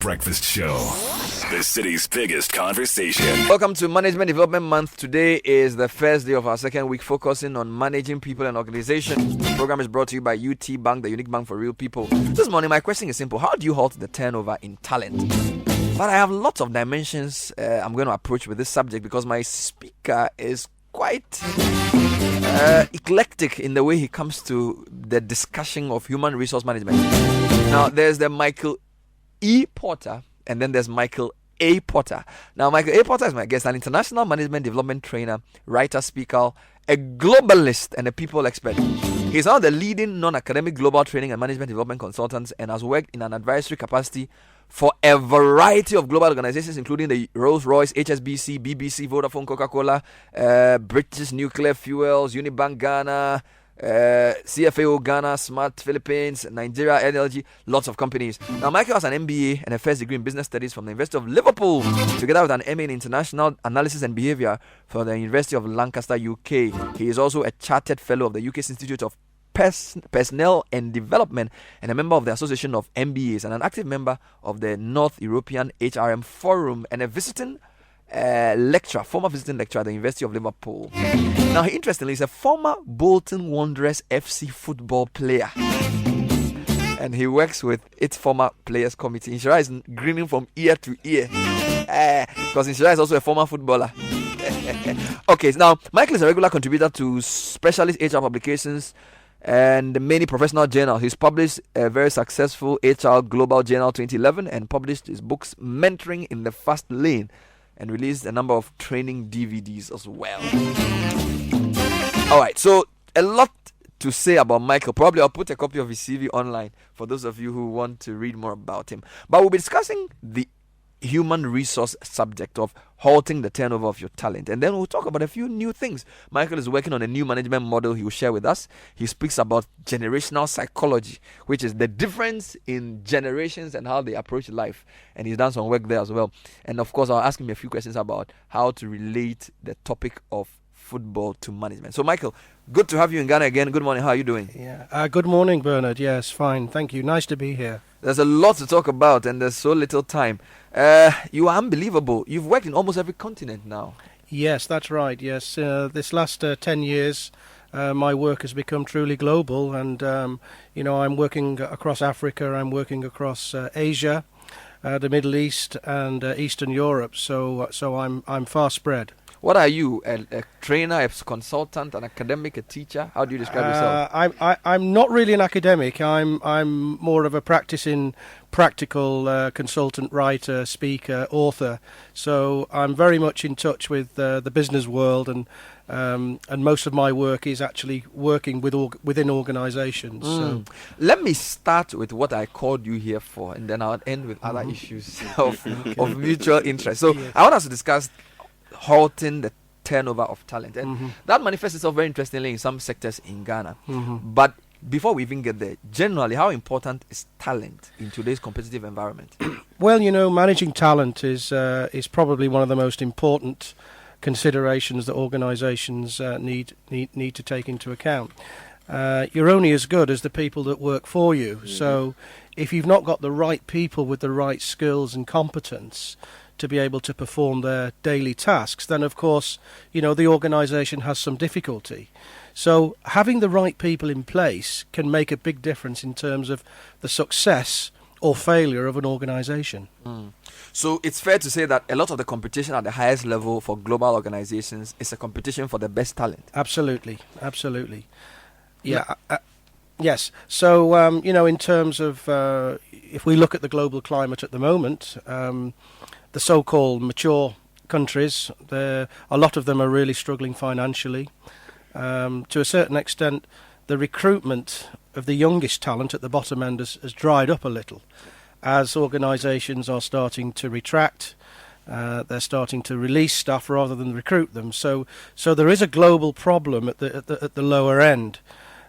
Breakfast Show. The city's biggest conversation. Welcome to Management Development Month. Today is the first day of our second week focusing on managing people and organizations. The program is brought to you by UT Bank, the unique bank for real people. This morning, my question is simple. How do you halt the turnover in talent? But I have lots of dimensions I'm going to approach with this subject because my speaker is quite eclectic in the way he comes to the discussion of human resource management. Now, there's the Michael E. Porter, and then there's Michael A. Porter. Now, Michael A. Porter is my guest, an international management development trainer, writer, speaker, a globalist, and a people expert. He's one of the leading non-academic global training and management development consultants and has worked in an advisory capacity for a variety of global organizations, including the Rolls-Royce, HSBC, BBC, Vodafone, Coca-Cola, British Nuclear Fuels, Unibank Ghana, CFAO Ghana, Smart Philippines, Nigeria, NLG, lots of companies. Now, Michael has an MBA and a first degree in business studies from the University of Liverpool, together with an MA in international analysis and behavior from the University of Lancaster, UK. He is also a chartered fellow of the UK's Institute of Personnel and Development and a member of the Association of MBAs and an active member of the North European HRM Forum and a former visiting lecturer at the University of Liverpool. Now, he interestingly is a former Bolton Wanderers FC football player, and he works with its former players committee. Inshira is grinning from ear to ear because Inshira is also a former footballer. Okay, now Michael is a regular contributor to specialist HR publications and many professional journals. He's published a very successful HR Global Journal 2011 and published his books Mentoring in the Fast Lane, and released a number of training DVDs as well. Alright, so a lot to say about Michael. Probably I'll put a copy of his CV online for those of you who want to read more about him. But we'll be discussing the human resource subject of halting the turnover of your talent. And then we'll talk about a few new things. Michael is working on a new management model he will share with us. He speaks about generational psychology, which is the difference in generations and how they approach life. And he's done some work there as well. And of course, I'll ask him a few questions about how to relate the topic of football to management. So, Michael, good to have you in Ghana again. Good morning. How are you doing? Yeah. Good morning, Bernard. Yes, fine. Thank you. Nice to be here. There's a lot to talk about and there's so little time. You are unbelievable. You've worked in almost every continent now. Yes, that's right. Yes, this last 10 years, my work has become truly global, and I'm working across Africa. I'm working across Asia, the Middle East, and Eastern Europe. So I'm far spread. What are you? A trainer, a consultant, an academic, a teacher? How do you describe yourself? I'm not really an academic. I'm more of a practicing practical consultant, writer, speaker, author. So I'm very much in touch with the business world, and most of my work is actually working within organizations. So. Let me start with what I called you here for, and then I'll end with other issues of mutual interest. So I want us to discuss halting the turnover of talent, and that manifests itself very interestingly in some sectors in Ghana. But before we even get there, generally, how important is talent in today's competitive environment? Well, managing talent is probably one of the most important considerations that organisations need to take into account. You're only as good as the people that work for you. So if you've not got the right people with the right skills and competence to be able to perform their daily tasks, then of course, the organisation has some difficulty. So having the right people in place can make a big difference in terms of the success or failure of an organisation. So it's fair to say that a lot of the competition at the highest level for global organisations is a competition for the best talent. Absolutely. Yeah. Yes. So, in terms of, if we look at the global climate at the moment, the so-called mature countries, a lot of them are really struggling financially. To a certain extent, the recruitment of the youngest talent at the bottom end has dried up a little as organisations are starting to retract. They're starting to release staff rather than recruit them. So there is a global problem at the lower end.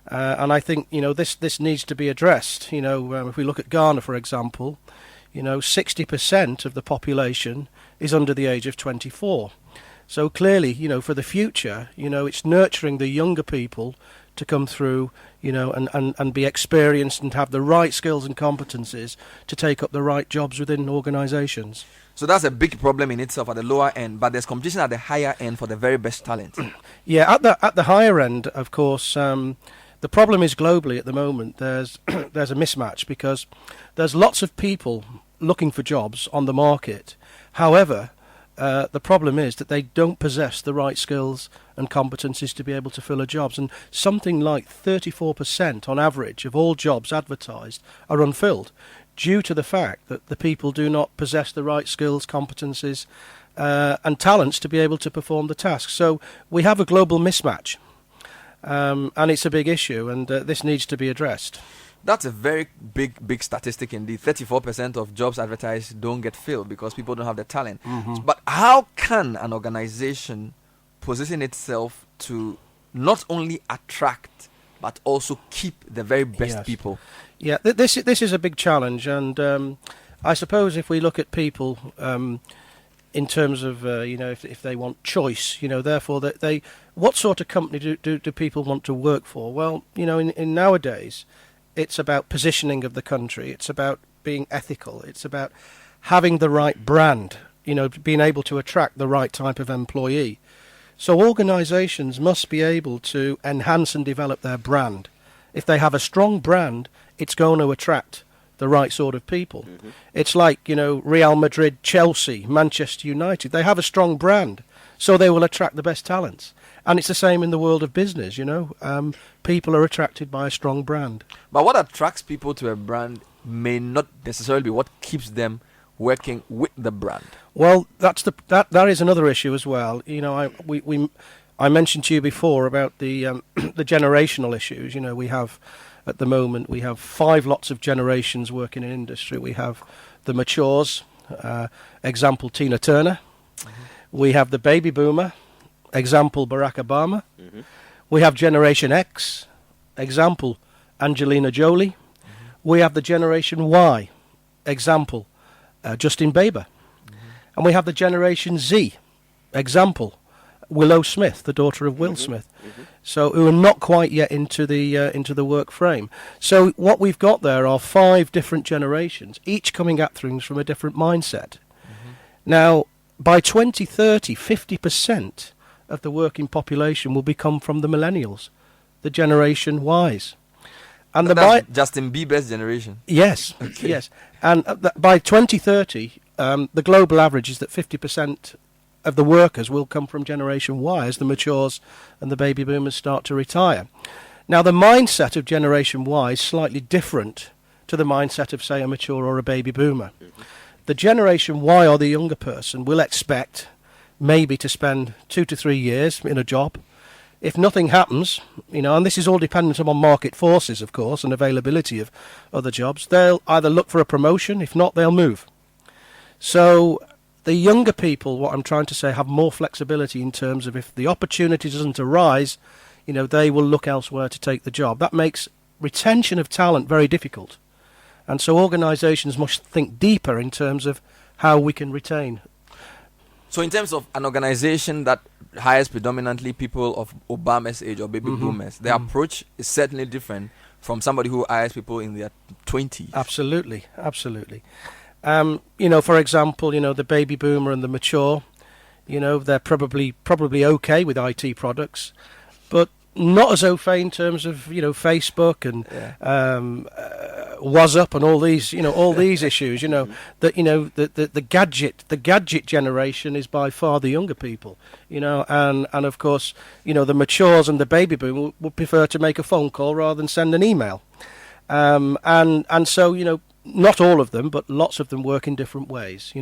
And I think, this needs to be addressed. If we look at Ghana, for example, 60% of the population is under the age of 24. So clearly, for the future, it's nurturing the younger people to come through, and be experienced and have the right skills and competencies to take up the right jobs within organisations. So that's a big problem in itself at the lower end, but there's competition at the higher end for the very best talent. Yeah, at the higher end, of course, the problem is globally at the moment. There's a mismatch because there's lots of people looking for jobs on the market. However, the problem is that they don't possess the right skills and competencies to be able to fill a jobs, and something like 34% on average of all jobs advertised are unfilled due to the fact that the people do not possess the right skills, competencies and talents to be able to perform the task. So we have a global mismatch, and it's a big issue, and this needs to be addressed. That's a very big statistic indeed. 34% of jobs advertised don't get filled because people don't have the talent. Mm-hmm. But how can an organization position itself to not only attract but also keep the very best Yes. people? Yeah, this is a big challenge, and I suppose if we look at people in terms of if they want choice, therefore they what sort of company do people want to work for? Well, in nowadays, it's about positioning of the country. It's about being ethical. It's about having the right brand. Being able to attract the right type of employee. So organisations must be able to enhance and develop their brand. If they have a strong brand, it's going to attract the right sort of people. Mm-hmm. It's like, Real Madrid, Chelsea, Manchester United. They have a strong brand, so they will attract the best talents. And it's the same in the world of business, people are attracted by a strong brand. But what attracts people to a brand may not necessarily be what keeps them working with the brand. Well, that is another issue as well. I mentioned to you before about the the generational issues. We have at the moment 5 lots of generations working in industry. We have the matures, example Tina Turner. Mm-hmm. We have the baby boomer, example Barack Obama. Mm-hmm. We have Generation X, example Angelina Jolie. Mm-hmm. We have the Generation Y, example Justin Bieber. Mm-hmm. And we have the Generation Z, example Willow Smith, the daughter of Will Smith. Mm-hmm. So who are not quite yet into the work frame. So what we've got there are 5 different generations, each coming at things from a different mindset. Mm-hmm. Now, by 2030, 50% of the working population will become from the millennials, the Generation Ys. And that's Justin Bieber's generation. Yes, okay. Yes. And by 2030, the global average is that 50% of the workers will come from Generation Y as the matures and the baby boomers start to retire. Now, the mindset of Generation Y is slightly different to the mindset of, say, a mature or a baby boomer. Mm-hmm. The Generation Y or the younger person will expect maybe to spend 2 to 3 years in a job. If nothing happens, and this is all dependent upon market forces, of course, and availability of other jobs, they'll either look for a promotion. If not, they'll move. So the younger people, what I'm trying to say, have more flexibility in terms of if the opportunity doesn't arise, they will look elsewhere to take the job. That makes retention of talent very difficult. And so organisations must think deeper in terms of how we can retain. So in terms of an organization that hires predominantly people of Obama's age or baby Mm-hmm. boomers, the approach is certainly different from somebody who hires people in their 20s. Absolutely. For example, the baby boomer and the mature, they're probably okay with IT products, but not as au fait in terms of Facebook and WhatsApp and all these issues. The gadget generation is by far the younger people. And of course the matures and the baby boom would prefer to make a phone call rather than send an email. And so not all of them, but lots of them work in different ways.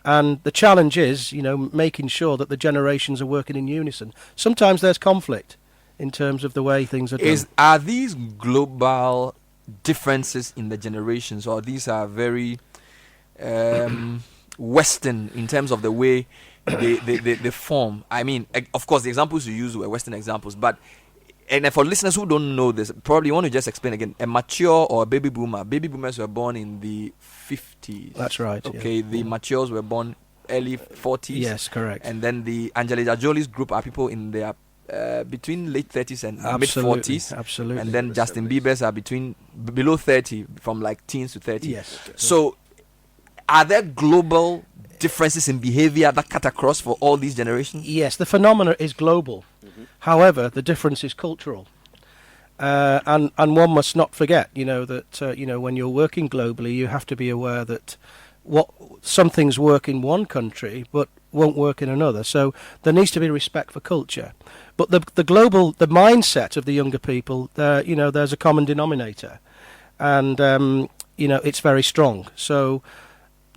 And the challenge is making sure that the generations are working in unison. Sometimes there's conflict in terms of the way things are done. Are these global differences in the generations, or these are very Western in terms of the way they form? I mean, of course, the examples you used were Western examples, but for listeners who don't know this, probably want to just explain again. A mature or a baby boomer. Baby boomers were born in the 50s. That's right. Okay, yeah. the matures were born early 40s. Yes, correct. And then the Angelina Jolie's group are people in their between late 30s and mid Absolutely, 40s. absolutely. And then Justin Bieber's are below 30, from like teens to 30. Yes. So, are there global differences in behavior that cut across for all these generations? Yes, the phenomena is global. However, the difference is cultural. And one must not forget, that when you're working globally, you have to be aware that some things work in one country but won't work in another. So there needs to be respect for culture. But the mindset of the younger people, there's a common denominator, and it's very strong. So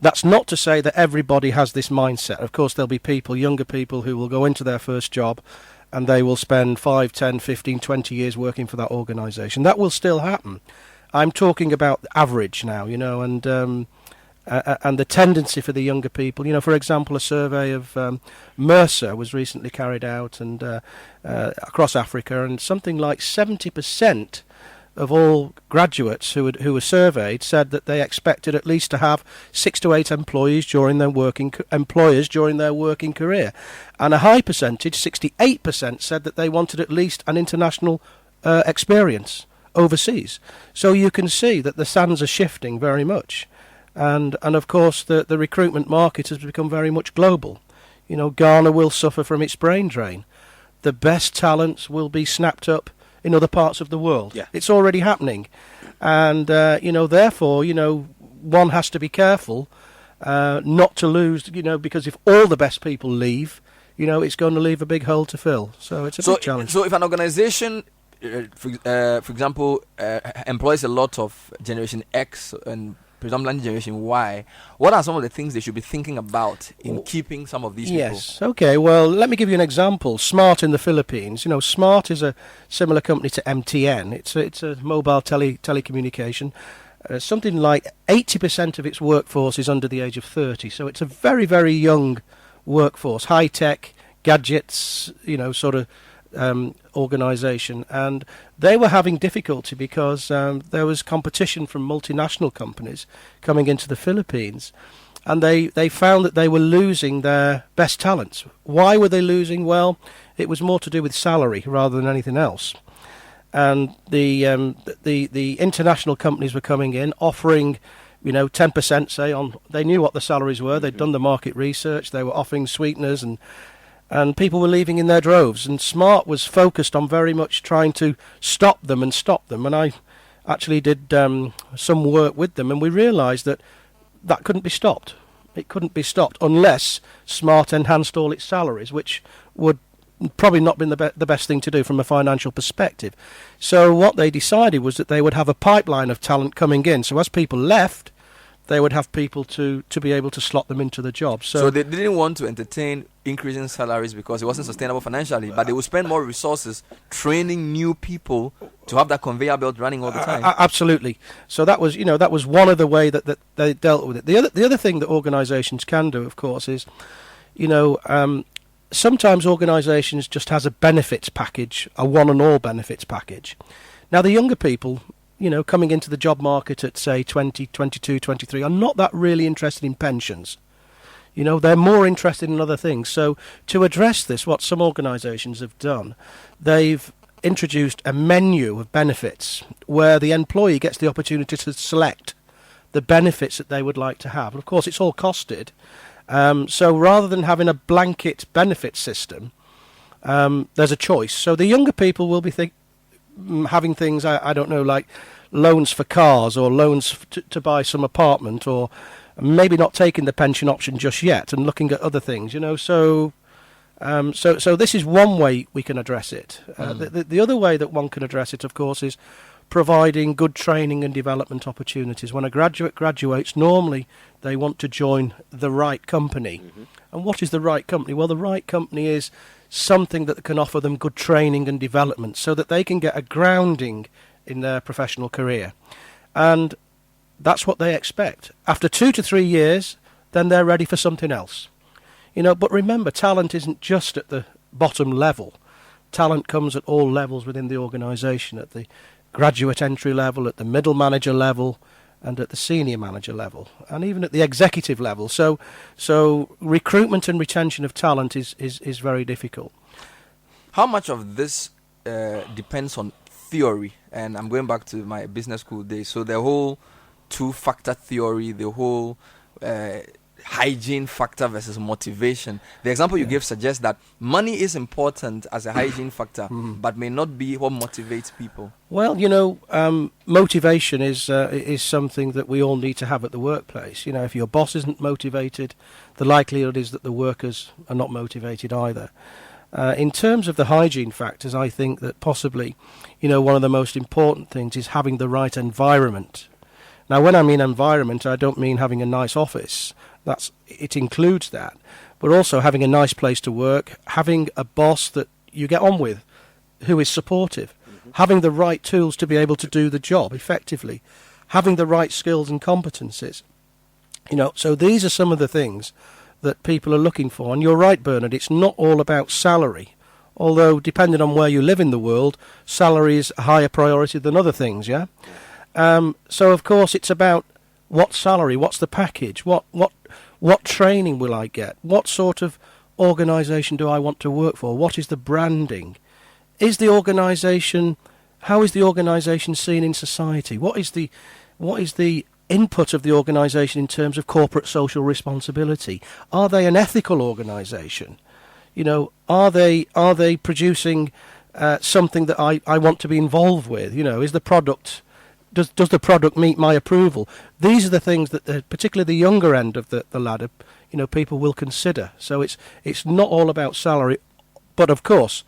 that's not to say that everybody has this mindset. Of course, there'll be younger people, who will go into their first job and they will spend 5, 10, 15, 20 years working for that organisation. That will still happen. I'm talking about the average now, and the tendency for the younger people. For example, a survey of Mercer was recently carried out and across Africa, and something like 70% of all graduates who were surveyed said that they expected at least to have 6 to 8 employees during their working career, and a high percentage, 68%, said that they wanted at least an international experience overseas. So you can see that the sands are shifting very much, and of course the recruitment market has become very much global. Ghana will suffer from its brain drain. The best talents will be snapped up in other parts of the world. Yeah. It's already happening, and therefore, one has to be careful not to lose, because if all the best people leave, it's going to leave a big hole to fill. So it's a big challenge. So if an organization, for example, employs a lot of Generation X and predominantly Generation Y, what are some of the things they should be thinking about in keeping some of these people? Yes, okay, well, let me give you an example. Smart in the Philippines. Smart is a similar company to MTN. It's a mobile telecommunication. Something like 80% of its workforce is under the age of 30, so it's a very, very young workforce, high-tech, gadgets, organisation, and they were having difficulty because there was competition from multinational companies coming into the Philippines, and they found that they were losing their best talents. Why were they losing? Well, it was more to do with salary rather than anything else. And the international companies were coming in, offering 10%, say, on. They knew what the salaries were. They'd done the market research. They were offering sweeteners, and people were leaving in their droves. And Smart was focused on very much trying to stop them. And I actually did some work with them, and we realised that couldn't be stopped. It couldn't be stopped unless Smart enhanced all its salaries, which would probably not been the best thing to do from a financial perspective. So what they decided was that they would have a pipeline of talent coming in. So as people left, they would have people to be able to slot them into the job. So they didn't want to entertain increasing salaries because it wasn't sustainable financially, but they would spend more resources training new people to have that conveyor belt running all the time. Absolutely. So that was one of the way that they dealt with it. The other thing that organisations can do, of course, is sometimes organisations just has a benefits package, a one and all benefits package. Now the younger people, coming into the job market at, say, 20, 22, 23, are not that really interested in pensions. They're more interested in other things. So to address this, what some organisations have done, they've introduced a menu of benefits where the employee gets the opportunity to select the benefits that they would like to have. And of course, it's all costed. So rather than having a blanket benefit system, there's a choice. So the younger people will be having things, I don't know, like loans for cars or loans to buy some apartment, or maybe not taking the pension option just yet and looking at other things, So this is one way we can address it. The other way that one can address it, of course, is providing good training and development opportunities. When a graduate graduates, normally they want to join the right company. Mm-hmm. And what is the right company? Well, the right company is something that can offer them good training and development so that they can get a grounding in their professional career. And that's what they expect. After 2 to 3 years, then they're ready for something else. But remember, talent isn't just at the bottom level. Talent comes at all levels within the organisation, at the graduate entry level, at the middle manager level, and at the senior manager level, and even at the executive level. So recruitment and retention of talent is very difficult. How much of this depends on theory? And I'm going back to my business school days. So the whole two-factor theory, the whole hygiene factor versus motivation. The example you gave suggests that money is important as a hygiene factor, but may not be what motivates people. Well, you know, motivation is something that we all need to have at the workplace. You know, if your boss isn't motivated, the likelihood is that the workers are not motivated either. In terms of the hygiene factors, I think that possibly, you know, one of the most important things is having the right environment. Now, when I mean environment, I don't mean having a nice office. It includes that, but also having a nice place to work, having a boss that you get on with, who is supportive, having the right tools to be able to do the job effectively, having the right skills and competencies. You know, so these are some of the things that people are looking for. And you're right, Bernard, it's not all about salary. Although, depending on where you live in the world, salary is a higher priority than other things, yeah? So, of course, it's about what salary, what's the package, what training will I get, what sort of organisation do I want to work for, what is the branding, how is the organisation seen in society, what is the input of the organisation in terms of corporate social responsibility, are they an ethical organisation, you know, are they producing something that I want to be involved with, you know, is the product... Does the product meet my approval? These are the things that, particularly the younger end of the ladder, you know, people will consider. So it's not all about salary, but of course,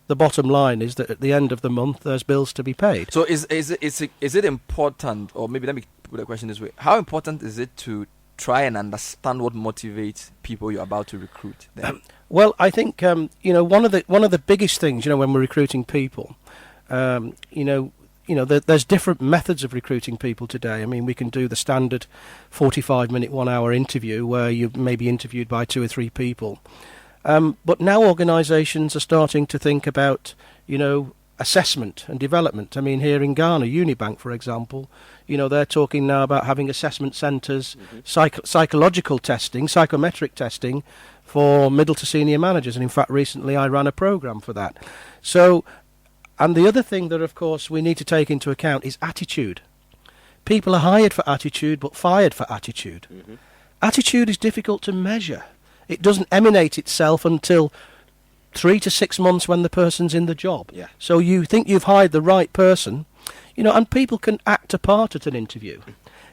the bottom line is that at the end of the month, there's bills to be paid. So is it important, or maybe let me put the question this way: how important is it to try and understand what motivates people you're about to recruit? Well, I think you know, one of the biggest things, you know, when we're recruiting people, you know, there's different methods of recruiting people today. I mean, we can do the standard 45-minute, 1-hour interview where you may be interviewed by 2 or 3 people. But now organisations are starting to think about, you know, assessment and development. I mean, here in Ghana, Unibank, for example, you know, they're talking now about having assessment centres, psychological testing, psychometric testing for middle to senior managers. And in fact, recently I ran a programme for that. So... And the other thing that, of course, we need to take into account is attitude. People are hired for attitude, but fired for attitude. Attitude is difficult to measure. It doesn't emanate itself until 3 to 6 months when the person's in the job. Yeah. So you think you've hired the right person, you know, and people can act a part at an interview.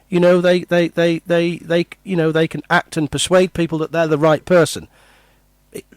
You know, they you know, they can act and persuade people that they're the right person.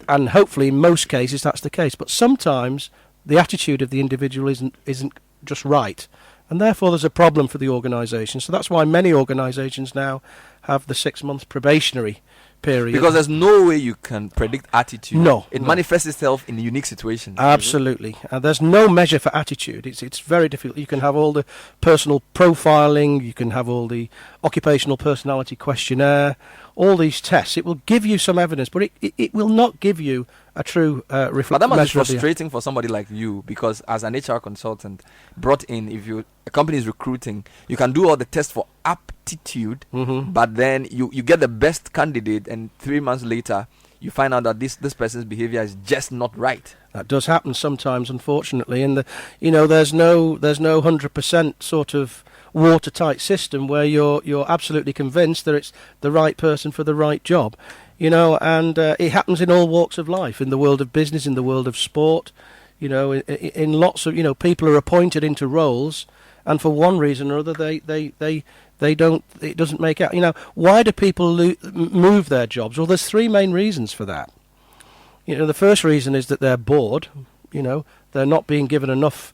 And hopefully, in most cases, that's the case. But sometimes the attitude of the individual isn't just right, and therefore there's a problem for the organisation. So that's why many organisations now have the 6-month probationary period. Because there's no way you can predict attitude. No. It manifests itself in unique situations. Absolutely. There's no measure for attitude. It's very difficult. You can have all the personal profiling, you can have all the occupational personality questionnaire, all these tests. It will give you some evidence, but it will not give you a true reflection. But that must be frustrating for somebody like you, because as an HR consultant brought in, if a company is recruiting, you can do all the tests for aptitude, but then you get the best candidate, and 3 months later you find out that this person's behavior is just not right. That does happen sometimes, unfortunately, and there's no 100% sort of watertight system where you're absolutely convinced that it's the right person for the right job. You know, and it happens in all walks of life, in the world of business, in the world of sport. You know, in lots of, you know, people are appointed into roles, and for one reason or other, they don't. It doesn't make out. You know, why do people move their jobs? Well, there's 3 main reasons for that. You know, the first reason is that they're bored. You know, they're not being given enough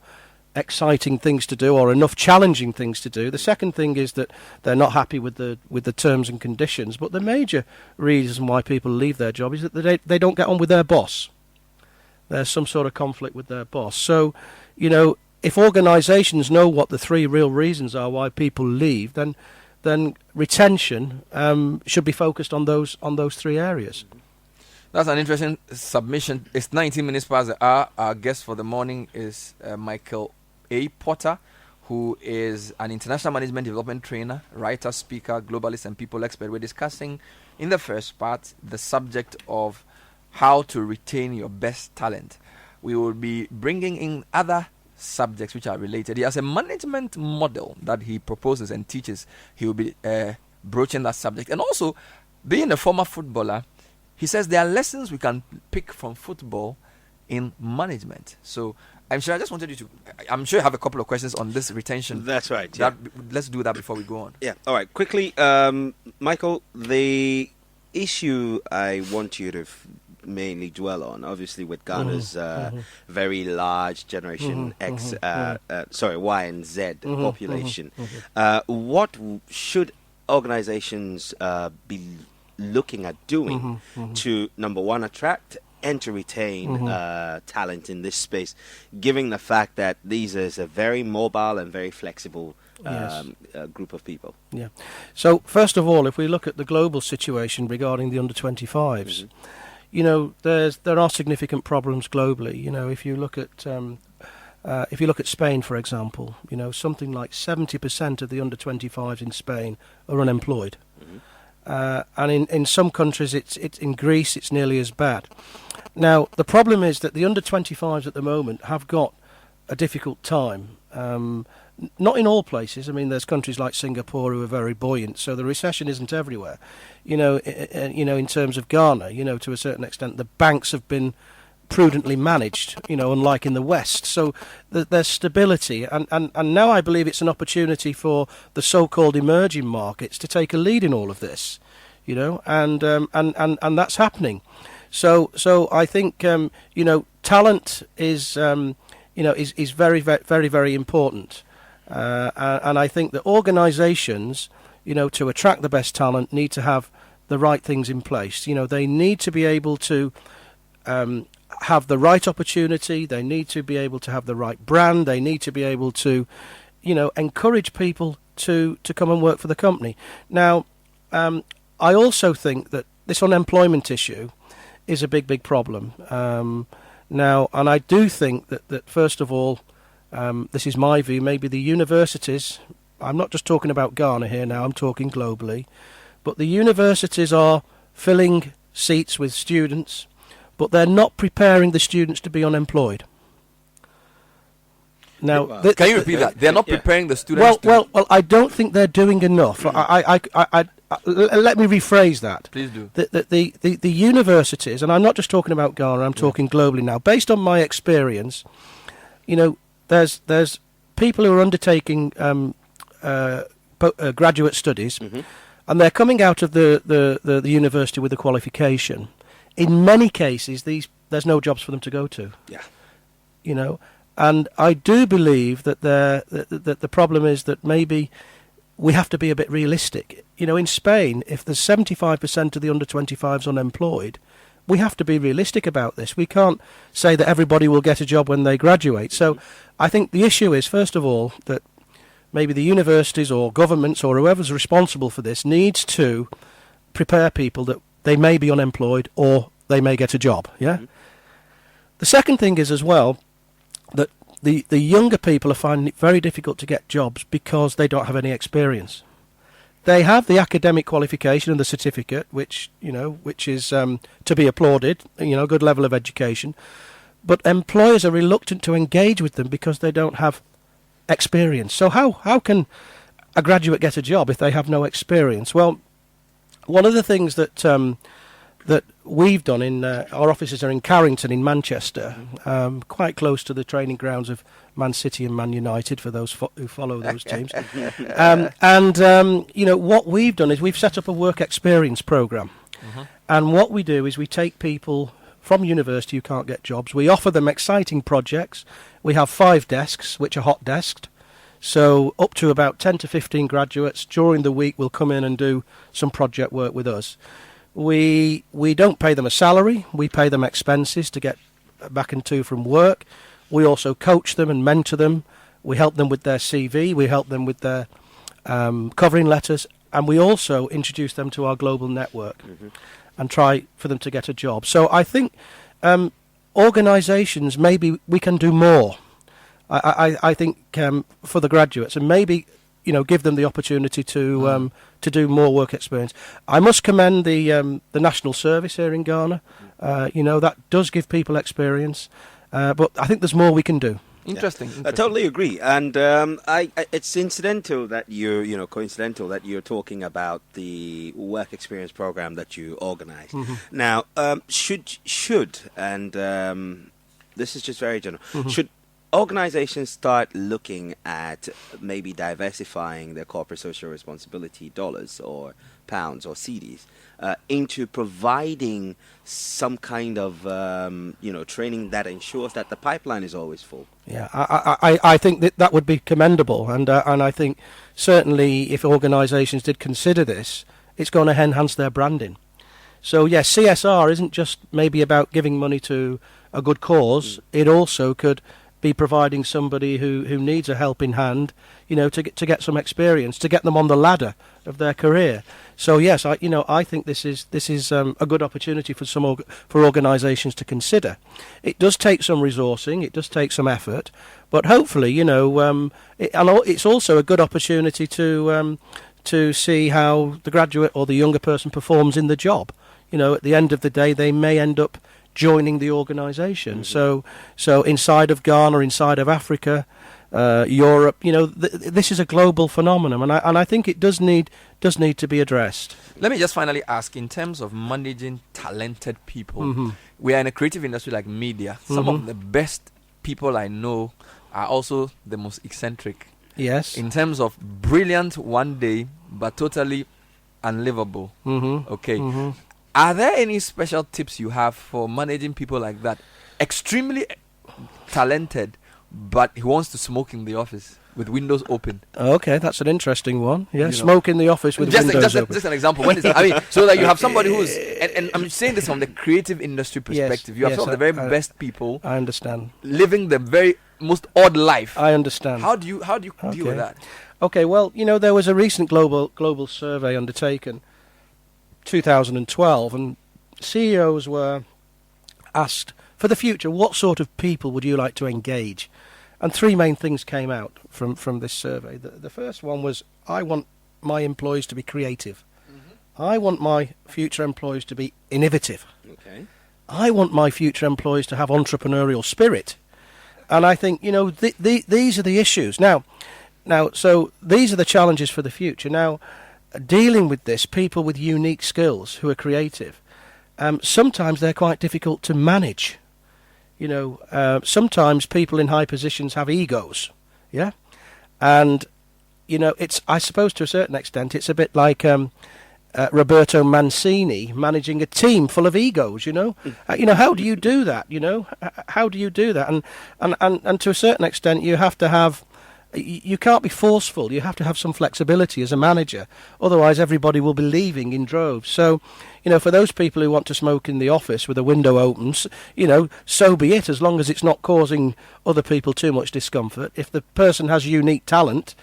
exciting things to do or enough challenging things to do. The second thing is that they're not happy with the terms and conditions. But the major reason why people leave their job is that they don't get on with their boss. There's some sort of conflict with their boss. So, you know, if organisations know what the 3 real reasons are why people leave, then retention should be focused on those 3 areas. That's an interesting submission. It's 19 minutes past the hour. Our guest for the morning is Michael A. Porter, who is an international management development trainer, writer, speaker, globalist, and people expert. We're discussing in the first part the subject of how to retain your best talent. we will be bringing in other subjects which are related. He has a management model that he proposes and teaches. He will be broaching that subject. And also, being a former footballer, he says there are lessons we can pick from football in management. So I'm sure I just wanted you to, I'm sure you have a couple of questions on this retention. That's right. Yeah. Let's do that before we go on. Yeah. All right. Quickly, Michael, the issue I want you to mainly dwell on, obviously, with Ghana's very large Generation X, Y and Z population. What should organizations be looking at doing to, number one, attract and to retain talent in this space, given the fact that these is a very mobile and very flexible group of people? Yeah. So first of all, if we look at the global situation regarding the under-25s, you know, there are significant problems globally. You know, if you look at Spain, for example, you know, something like 70% of the under-25s in Spain are unemployed. And in some countries, it's in Greece, it's nearly as bad. Now, the problem is that the under-25s at the moment have got a difficult time. Not in all places. I mean, there's countries like Singapore who are very buoyant, so the recession isn't everywhere. You know, in terms of Ghana, you know, to a certain extent, the banks have been prudently managed, you know, unlike in the West. So there's stability, and now I believe it's an opportunity for the so-called emerging markets to take a lead in all of this, you know, and that's happening. So I think you know, talent is is very, very, very important, and I think that organisations, you know, to attract the best talent, need to have the right things in place. You know, they need to be able to have the right opportunity. They need to be able to have the right brand. They need to be able to, you know, encourage people to come and work for the company. Now, I also think that this unemployment issue is a big problem. Now, and I do think that first of all, this is my view, maybe the universities, I'm not just talking about Ghana here now, I'm talking globally, but the universities are filling seats with students, but they're not preparing the students to be unemployed. Now, can you repeat that? They're not preparing the students. Well, I don't think they're doing enough. Let me rephrase that. Please do. The universities, and I'm not just talking about Ghana, I'm talking globally now. Based on my experience, you know, there's people who are undertaking graduate studies, and they're coming out of the university with a qualification. In many cases, there's no jobs for them to go to. Yeah. You know, and I do believe that the problem is that maybe we have to be a bit realistic. You know, in Spain, if there's 75% of the under-25s unemployed, we have to be realistic about this. We can't say that everybody will get a job when they graduate. So I think the issue is, first of all, that maybe the universities or governments or whoever's responsible for this needs to prepare people that they may be unemployed or they may get a job. Yeah. The second thing is as well that the younger people are finding it very difficult to get jobs because they don't have any experience. They have the academic qualification and the certificate, which is to be applauded. You know, good level of education, but employers are reluctant to engage with them because they don't have experience. So how can a graduate get a job if they have no experience? Well, one of the things that we've done in our offices are in Carrington in Manchester, quite close to the training grounds of Man City and Man United for those who follow those teams. You know, what we've done is we've set up a work experience program, and what we do is we take people from university who can't get jobs. We offer them exciting projects. We have 5 desks, which are hot desked. So up to about 10 to 15 graduates during the week will come in and do some project work with us. We don't pay them a salary. We pay them expenses to get back and to from work. We also coach them and mentor them. We help them with their CV. We help them with their covering letters. And we also introduce them to our global network and try for them to get a job. So I think organisations, maybe we can do more. I think for the graduates, and maybe, you know, give them the opportunity to do more work experience. I must commend the National Service here in Ghana. You know, that does give people experience, But I think there's more we can do. Interesting. I totally agree, and it's incidental that coincidental that you're talking about the work experience program that you organize. Now, should and this is just very general. Should organizations start looking at maybe diversifying their corporate social responsibility dollars or pounds or CDs into providing some kind of training that ensures that the pipeline is always full? Yeah, I think that would be commendable, and I think certainly if organisations did consider this, it's going to enhance their branding. So yes, CSR isn't just maybe about giving money to a good cause. It also could be providing somebody who needs a helping hand, to get some experience, to get them on the ladder of their career. So yes, I think this is a good opportunity for organisations to consider. It does take some resourcing, it does take some effort, but hopefully, it's also a good opportunity to see how the graduate or the younger person performs in the job. At the end of the day, they may end up joining the organisation. So inside of Ghana, inside of Africa, Europe, this is a global phenomenon, and I think it does need to be addressed. Let me just finally ask, in terms of managing talented people, we are in a creative industry like media. Some of the best people I know are also the most eccentric. Yes. In terms of brilliant one day, but totally unlivable. Okay. Are there any special tips you have for managing people like that? Extremely talented, but he wants to smoke in the office with windows open. Okay, that's an interesting one. Yeah, smoke in the office with windows open. Just an example. When is that? I mean, so that you have somebody who's, and I'm saying this from the creative industry perspective. You have some of the very best people. I understand. Living the very most odd life. I understand. How do you deal with that? Okay, well, there was a recent global survey undertaken, 2012, and CEOs were asked, for the future, what sort of people would you like to engage? And three main things came out from this survey. The first one was, I want my employees to be creative. I want my future employees to be innovative. Okay. I want my future employees to have entrepreneurial spirit. And I think, these are the issues. Now, so these are the challenges for the future. Now, dealing with this, people with unique skills who are creative, sometimes they're quite difficult to manage. Sometimes people in high positions have egos, yeah? And, it's, I suppose to a certain extent, it's a bit like Roberto Mancini managing a team full of egos, how do you do that, How do you do that? And to a certain extent, you have to have, you can't be forceful. You have to have some flexibility as a manager. Otherwise, everybody will be leaving in droves. So, for those people who want to smoke in the office with a window open, so be it, as long as it's not causing other people too much discomfort. If the person has unique talent,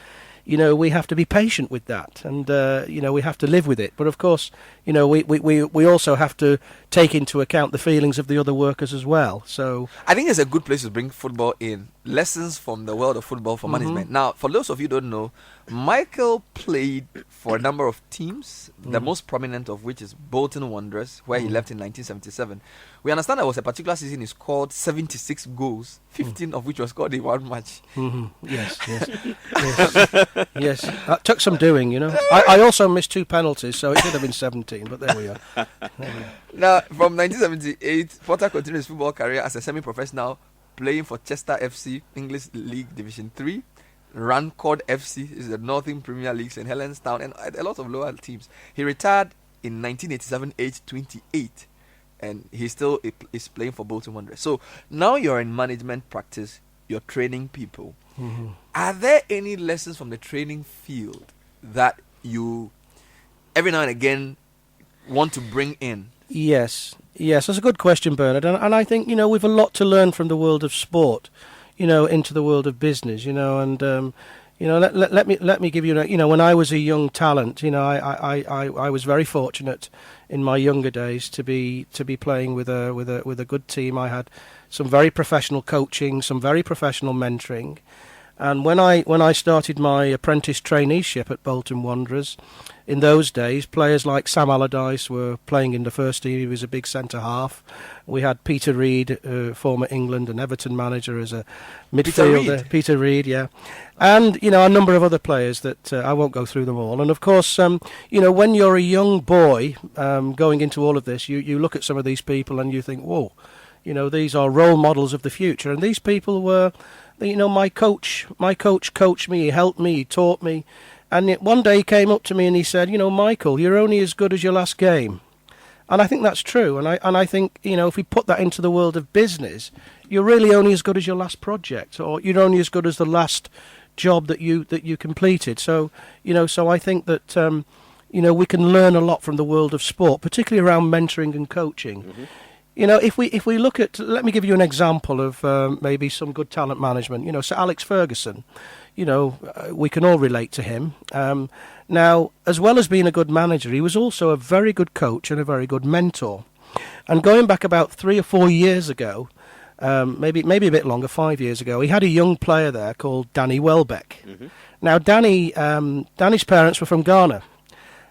we have to be patient with that, and we have to live with it. But of course, we also have to take into account the feelings of the other workers as well. So I think it's a good place to bring football in. Lessons from the world of football for management. Now, for those of you who don't know, Michael played for a number of teams, the most prominent of which is Bolton Wanderers, where he left in 1977. We understand there was a particular season he scored 76 goals, 15 of which were scored in one match. Yes. Yes. That took some doing, I also missed 2 penalties, so it should have been 17, but there we are. Now, from 1978, Potter continued his football career as a semi-professional, playing for Chester FC, English League Division 3, Rancord FC is the Northern Premier League, St Helens Town, and a lot of lower teams. He retired in 1987, aged 28, and he still is playing for Bolton Wanderers. So now you're in management practice, you're training people. Are there any lessons from the training field that you, every now and again, want to bring in? Yes, that's a good question, Bernard. And I think, we've a lot to learn from the world of sport, into the world of business, and, let me give you, when I was a young talent, I was very fortunate in my younger days to be playing with a good team. I had some very professional coaching, some very professional mentoring. And when I started my apprentice traineeship at Bolton Wanderers, in those days, players like Sam Allardyce were playing in the first team. He was a big centre half. We had Peter Reid, former England and Everton manager, as a midfielder. Peter Reid, yeah. And, a number of other players that I won't go through them all. And, of course, when you're a young boy going into all of this, you look at some of these people and you think, whoa, these are role models of the future. And these people were, my coach coached me, he helped me, he taught me. And one day he came up to me and he said, Michael, you're only as good as your last game. And I think that's true. And I think, if we put that into the world of business, you're really only as good as your last project, or you're only as good as the last job that you completed. So, so I think that, we can learn a lot from the world of sport, particularly around mentoring and coaching. Mm-hmm. If we look at, let me give you an example of maybe some good talent management. Sir Alex Ferguson, we can all relate to him. Now, as well as being a good manager, he was also a very good coach and a very good mentor. And going back about 3 or 4 years ago, maybe a bit longer, 5 years ago, he had a young player there called Danny Welbeck. Mm-hmm. Now, Danny's parents were from Ghana.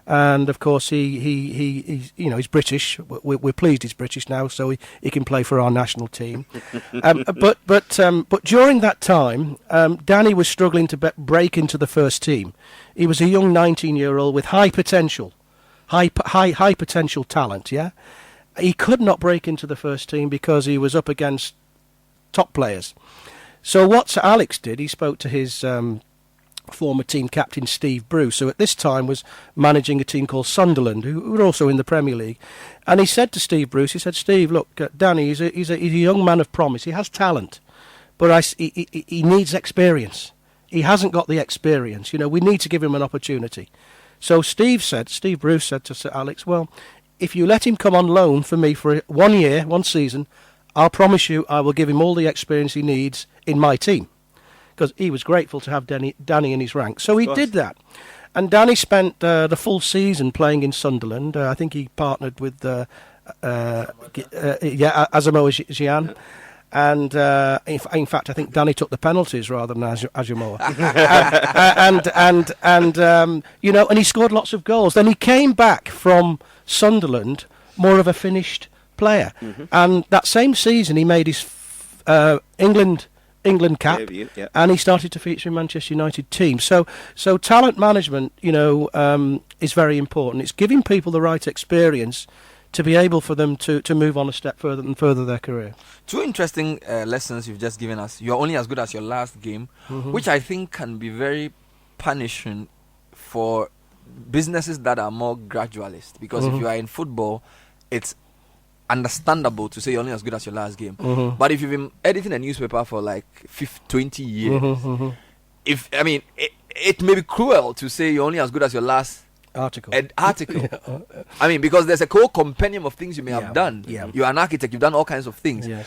And of course, he's British. We're pleased he's British now, so he can play for our national team. But during that time, Danny was struggling to break into the first team. He was a young 19-year-old with high potential, high potential talent. Yeah, he could not break into the first team because he was up against top players. So what Sir Alex did, he spoke to his former team captain Steve Bruce, who at this time was managing a team called Sunderland, who were also in the Premier League. And he said to Steve Bruce, he said, Steve, look, Danny, he's a young man of promise. He has talent, but he needs experience. He hasn't got the experience. We need to give him an opportunity. So Steve Bruce said to Sir Alex, well, if you let him come on loan for me for 1 year, 1 season, I'll promise you I will give him all the experience he needs in my team. Because he was grateful to have Danny in his ranks. So he did that. And Danny spent the full season playing in Sunderland. I think he partnered with Asamoah Gyan. And in fact, I think Danny took the penalties rather than Asamoah. And he scored lots of goals. Then he came back from Sunderland more of a finished player. Mm-hmm. And that same season, he made his England cap, and he started to feature in Manchester United team. So talent management, is very important. It's giving people the right experience to be able for them to move on a step further and further their career. 2 interesting lessons you've just given us. You're only as good as your last game, mm-hmm. which I think can be very punishing for businesses that are more gradualist. Because mm-hmm. if you are in football, it's understandable to say you're only as good as your last game. Mm-hmm. But if you've been editing a newspaper for like 20 years, mm-hmm. It may be cruel to say you're only as good as your last article. Because there's a whole compendium of things you may have done. Yeah. You're an architect, you've done all kinds of things. Yeah.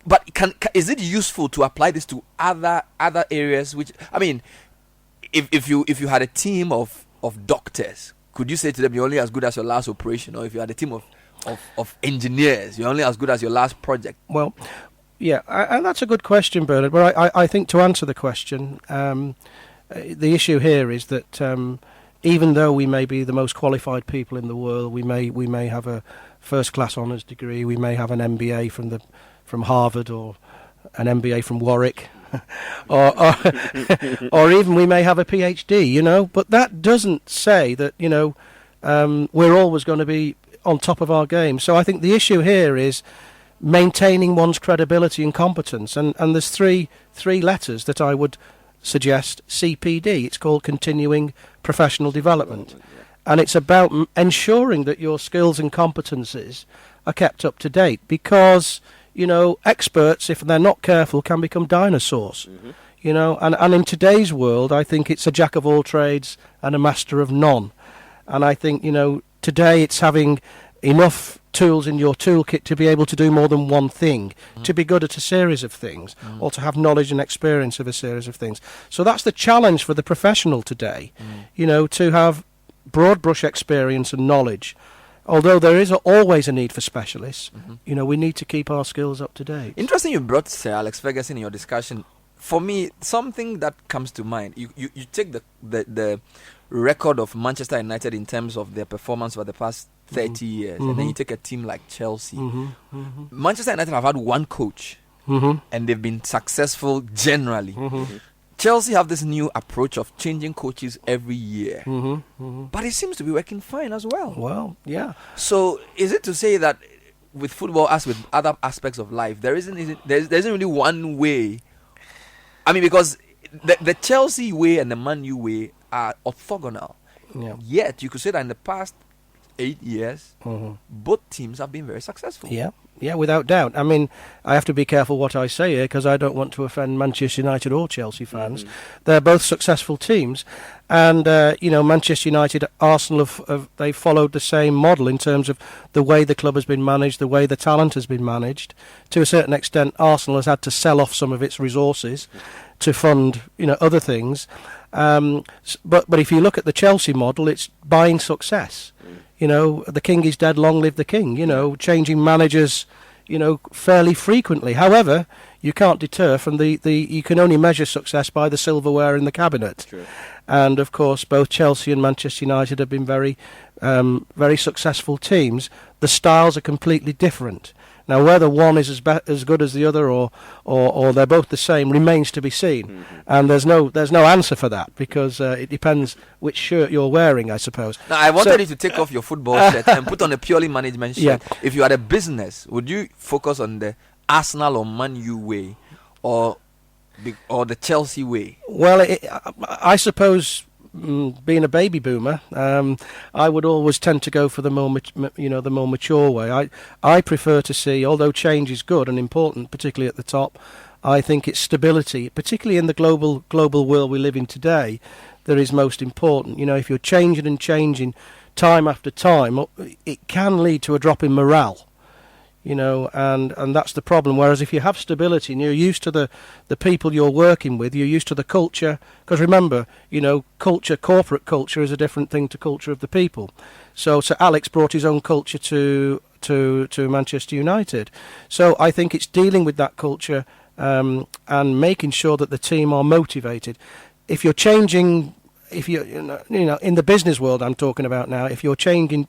But is it useful to apply this to other areas? Which if you had a team of doctors, could you say to them you're only as good as your last operation? Or if you had a team of engineers, you're only as good as your last project? Well, yeah, and that's a good question, Bernard. But I think to answer the question, the issue here is that even though we may be the most qualified people in the world, we may have a first-class honours degree, we may have an MBA from Harvard or an MBA from Warwick, or even we may have a PhD, but that doesn't say that we're always going to be on top of our game. So I think the issue here is maintaining one's credibility and competence, and there's three letters that I would suggest. CPD, it's called Continuing Professional Development, and it's about ensuring that your skills and competencies are kept up to date, because experts, if they're not careful, can become dinosaurs. Mm-hmm. And in today's world, I think it's a jack of all trades and a master of none. And I think today it's having enough tools in your toolkit to be able to do more than one thing, to be good at a series of things, or to have knowledge and experience of a series of things. So that's the challenge for the professional today, to have broad brush experience and knowledge. Although there is always a need for specialists, we need to keep our skills up to date. Interesting you brought Sir Alex Ferguson in your discussion. for me, something that comes to mind, you take the record of Manchester United in terms of their performance for the past 30 years, and then you take a team like Chelsea. Manchester United have had one coach, and they've been successful generally. Chelsea have this new approach of changing coaches every year, but it seems to be working fine as well. Well, yeah. So is it to say that with football, as with other aspects of life, there isn't really one way? I mean, because the Chelsea way and the Man U way are orthogonal. Yeah. Yet you could say that in the past 8 years, both teams have been very successful. Yeah, without doubt. I mean, I have to be careful what I say here because I don't want to offend Manchester United or Chelsea fans. They're both successful teams, and Manchester United, Arsenal they followed the same model in terms of the way the club has been managed, the way the talent has been managed. To a certain extent, Arsenal has had to sell off some of its resources to fund other things. But if you look at the Chelsea model, it's buying success. The king is dead, long live the king. Changing managers, fairly frequently. However, you can't deter from you can only measure success by the silverware in the cabinet. True. And of course, both Chelsea and Manchester United have been very, very successful teams. The styles are completely different. Now, whether one is as good as the other, or they're both the same, remains to be seen. And there's no answer for that because it depends which shirt you're wearing, I suppose. Now, I wanted you to take off your football shirt and put on a purely management shirt. Yeah. If you had a business, would you focus on the Arsenal or Man U way, or the Chelsea way? Well, I suppose. Being a baby boomer, I would always tend to go for the more mature way. I prefer to see, although change is good and important, particularly at the top, I think it's stability, particularly in the global world we live in today, that is most important. If you're changing time after time, it can lead to a drop in morale. And that's the problem. Whereas if you have stability and you're used to the people you're working with, you're used to the culture. Because remember, corporate culture is a different thing to culture of the people. So Alex brought his own culture to Manchester United. So I think it's dealing with that culture and making sure that the team are motivated. If you're changing. If you in the business world I'm talking about now, if you're changing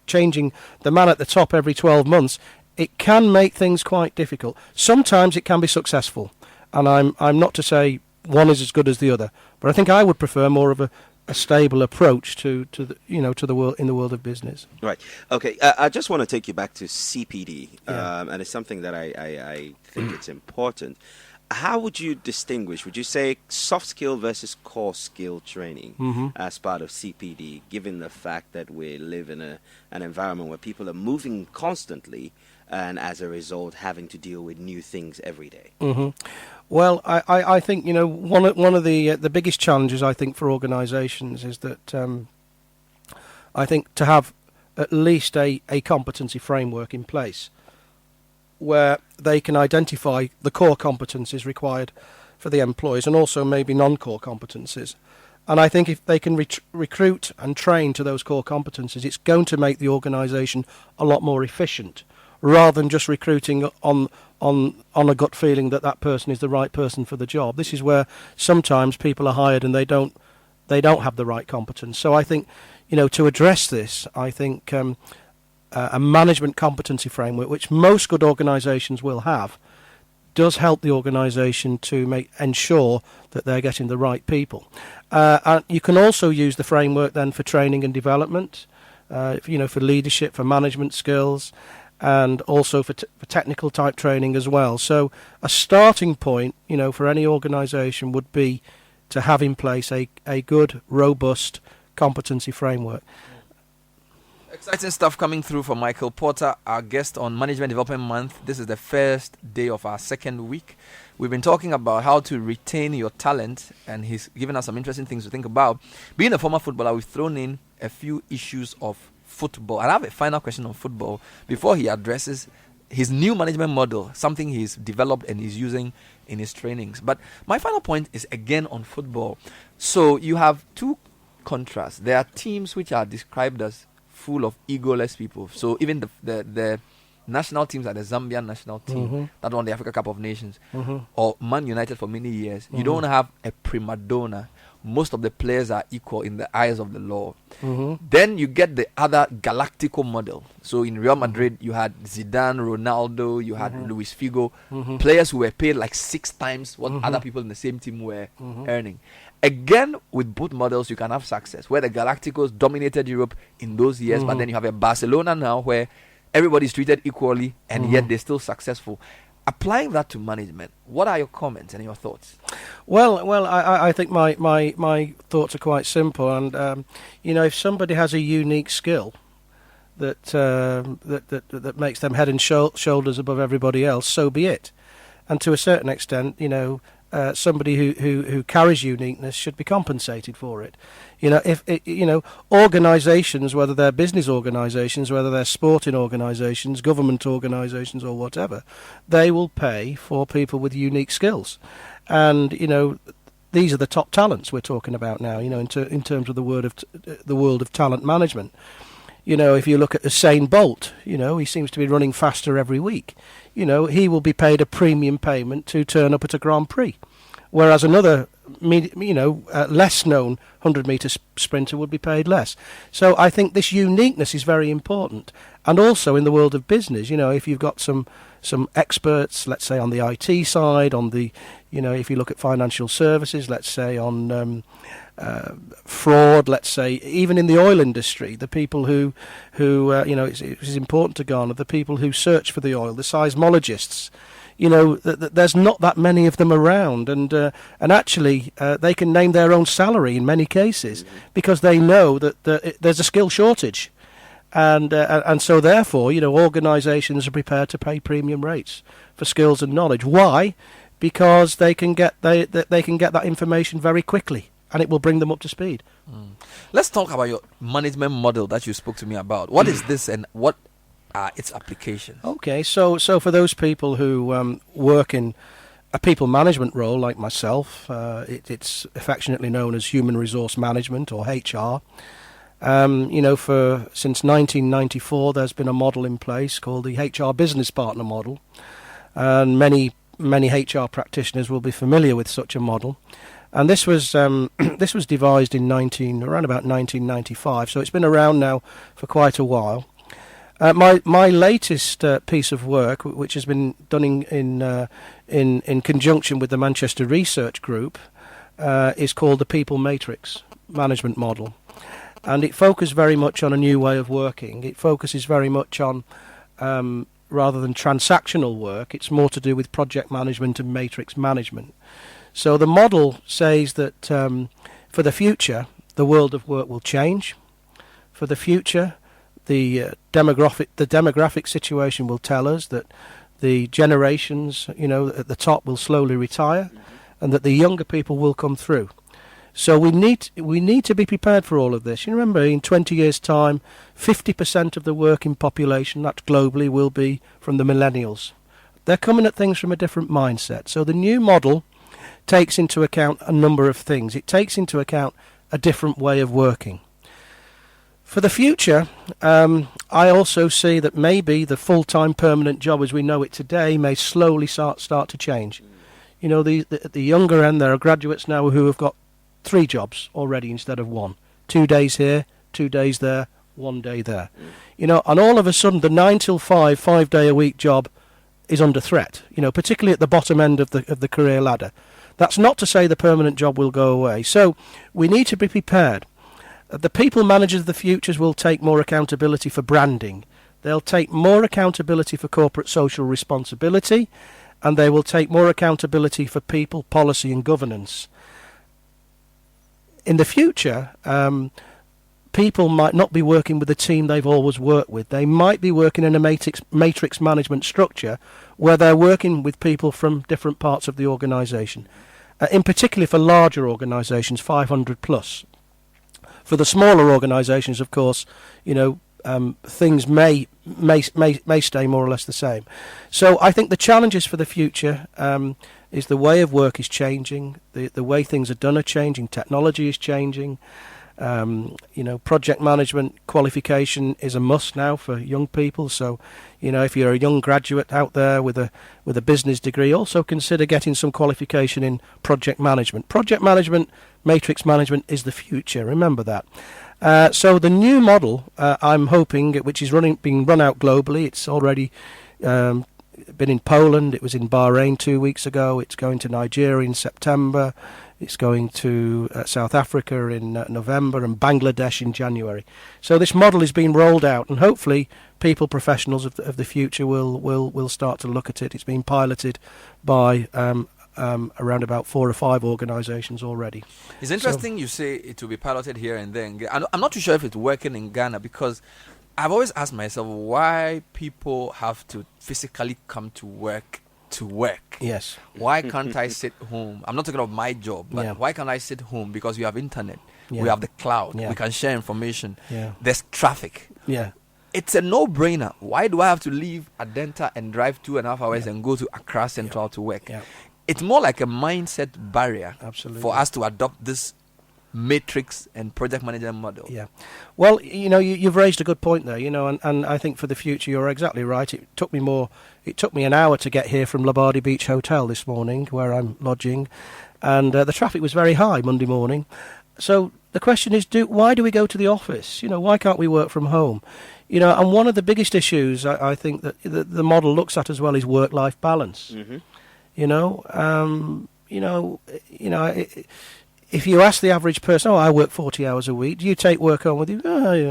the man at the top every 12 months, it can make things quite difficult. Sometimes it can be successful, and I'm not to say one is as good as the other, but I think I would prefer more of a stable approach to the world in the world of business. Right. Okay. I just want to take you back to CPD, Yeah. and it's something that I think it's important. How would you distinguish? Would you say soft skill versus core skill training as part of CPD, given the fact that we live in an environment where people are moving constantly, and as a result having to deal with new things every day? Well, I think one of the biggest challenges I think for organisations is that I think to have at least a competency framework in place where they can identify the core competencies required for the employees and also maybe non-core competencies. And I think if they can recruit and train to those core competencies, it's going to make the organisation a lot more efficient, rather than just recruiting on a gut feeling that person is the right person for the job. This is where sometimes people are hired and they don't have the right competence. So I think, to address this, I think a management competency framework, which most good organisations will have, does help the organisation to ensure that they're getting the right people. And you can also use the framework then for training and development, for leadership, for management skills, and also for technical type training as well. So a starting point, for any organisation would be to have in place a good, robust competency framework. Exciting stuff coming through from Michael Porter, our guest on Management Development Month. This is the first day of our second week. We've been talking about how to retain your talent, and he's given us some interesting things to think about. Being a former footballer, we've thrown in a few issues of football. I have a final question on football before he addresses his new management model, something he's developed and he's using in his trainings. But my final point is again on football. So you have two contrasts. There are teams which are described as full of egoless people. So even the national teams like the Zambian national team that won the Africa Cup of Nations, or Man United for many years, you don't have a prima donna. Most of the players are equal in the eyes of the law. Then you get the other Galactico model. So in Real Madrid, you had Zidane, Ronaldo, you had Luis Figo, players who were paid like 6 times what other people in the same team were earning. Again, with both models, you can have success, where the Galacticos dominated Europe in those years, but then you have a Barcelona now where everybody's treated equally, and yet they're still successful. Applying that to management, what are your comments and your thoughts? Well, I think my thoughts are quite simple, and if somebody has a unique skill that makes them head and shoulders above everybody else, so be it. And to a certain extent, somebody who carries uniqueness should be compensated for it. If organisations, whether they're business organisations, whether they're sporting organisations, government organisations, or whatever, they will pay for people with unique skills. And these are the top talents we're talking about now. In terms of the world of talent management. If you look at Usain Bolt, he seems to be running faster every week. He will be paid a premium payment to turn up at a Grand Prix, whereas another, less known 100-metre sprinter would be paid less. So I think this uniqueness is very important. And also in the world of business, if you've got some experts, let's say on the IT side, on the, if you look at financial services, let's say on fraud, let's say even in the oil industry, the people who it's important to garner the people who search for the oil, the seismologists. There's not that many of them around, and actually they can name their own salary in many cases because they know that there's a skill shortage, and so therefore organisations are prepared to pay premium rates for skills and knowledge. Why? Because they can get that information very quickly, and it will bring them up to speed. Let's talk about your management model that you spoke to me about. What is this, and what are its applications? Okay, so for those people who work in a people management role like myself, it's affectionately known as human resource management, or HR. Since 1994, there's been a model in place called the HR business partner model, and many HR practitioners will be familiar with such a model. And this was devised around about 1995, so it's been around now for quite a while. My latest piece of work, which has been done in conjunction with the Manchester Research Group, is called the People Matrix Management Model, and it focuses very much on a new way of working. It focuses very much on rather than transactional work, it's more to do with project management and matrix management. So the model says that for the future, the world of work will change. For the future, the demographic situation will tell us that the generations, at the top will slowly retire, and that the younger people will come through. So we need to be prepared for all of this. You remember, in 20 years' time, 50% of the working population, that globally, will be from the millennials. They're coming at things from a different mindset. So the new model takes into account a number of things. It takes into account a different way of working. For the future, I also see that maybe the full-time permanent job as we know it today may slowly start to change. The younger end, there are graduates now who have got 3 jobs already instead of 1. 2 days here, 2 days there, 1 day there. And all of a sudden the 9 till 5, 5-day-a-week job is under threat, particularly at the bottom end of the career ladder. That's not to say the permanent job will go away. So we need to be prepared. The people managers of the futures will take more accountability for branding. They'll take more accountability for corporate social responsibility, and they will take more accountability for people, policy and governance. In the future, people might not be working with the team they've always worked with. They might be working in a matrix management structure where they're working with people from different parts of the organisation. In particular for larger organisations, 500 plus. For the smaller organisations, of course, things may stay more or less the same. So I think the challenges for the future is the way of work is changing, the way things are done are changing, technology is changing, Project management qualification is a must now for young people. So, if you're a young graduate out there with a business degree, also consider getting some qualification in project management. Project management, matrix management is the future. Remember that. So the new model, I'm hoping, which is being run out globally, it's already been in Poland, it was in Bahrain 2 weeks ago, it's going to Nigeria in September, it's going to South Africa in November, and Bangladesh in January. So this model is being rolled out, and hopefully professionals of the future will start to look at it. It's being piloted by around about 4 or 5 organisations already. It's interesting you say it will be piloted here and there. I'm not too sure if it's working in Ghana, because I've always asked myself why people have to physically come to work. Yes. Why can't I sit home? I'm not talking about my job, but why can't I sit home? Because we have internet, we have the cloud, we can share information. There's traffic. It's a no-brainer. Why do I have to leave Adenta and drive 2.5 hours and go to Accra Central to work? It's more like a mindset barrier for us to adopt this matrix and project management model. Yeah. Well, you've raised a good point there, and I think for the future you're exactly right. It took me an hour to get here from Labadi Beach Hotel this morning, where I'm lodging, and the traffic was very high Monday morning. So the question is, why do we go to the office? Why can't we work from home? And one of the biggest issues I think that the model looks at as well is work-life balance. Mm-hmm. If you ask the average person, I work 40 hours a week, do you take work home with you?